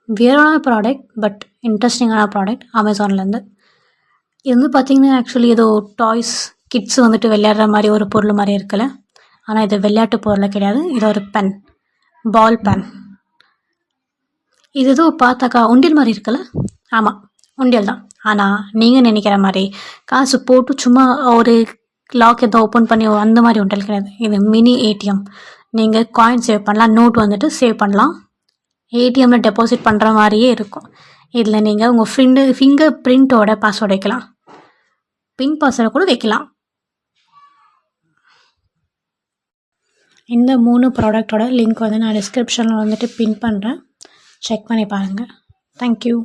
வியர்டான product but இன்ட்ரெஸ்டிங்கான product அமேசான்லேருந்து. இது வந்து பார்த்திங்கன்னா ஆக்சுவலி ஏதோ டாய்ஸ் கிட்ஸ் வந்துட்டு விளையாடுற மாதிரி ஒரு பொருள் மாதிரி இருக்குல்ல, ஆனால் இது விளையாட்டு பொருள் கிடையாது. இது ஒரு பென், பால் பென். இது ஏதோ பார்த்தாக்கா உண்டியல் மாதிரி இருக்குல்ல, ஆமாம் உண்டியல் தான். ஆனால் நீங்கள் நினைக்கிற மாதிரி காசு போட்டு சும்மா ஒரு லாக் எதோ ஓப்பன் பண்ணி அந்த மாதிரி உண்டியல் கிடையாது. இது மினி ஏடிஎம். நீங்கள் காயின் சேவ் பண்ணலாம், நோட் வந்துட்டு சேவ் பண்ணலாம், ஏடிஎம்மில் டெபாசிட் பண்ணுற மாதிரியே இருக்கும். இதில் நீங்கள் உங்கள் ஃபிங்கர் பிரிண்ட்டோட பாஸ்வேர்டு வைக்கலாம், பின் பாஸ்வேர்டு கூட வைக்கலாம். இந்த 3 ப்ராடக்டோட லிங்க் வந்து நான் டிஸ்கிரிப்ஷனில் வந்துட்டு பின் பண்ணுறேன், செக் பண்ணி பாருங்கள். தேங்க்யூ.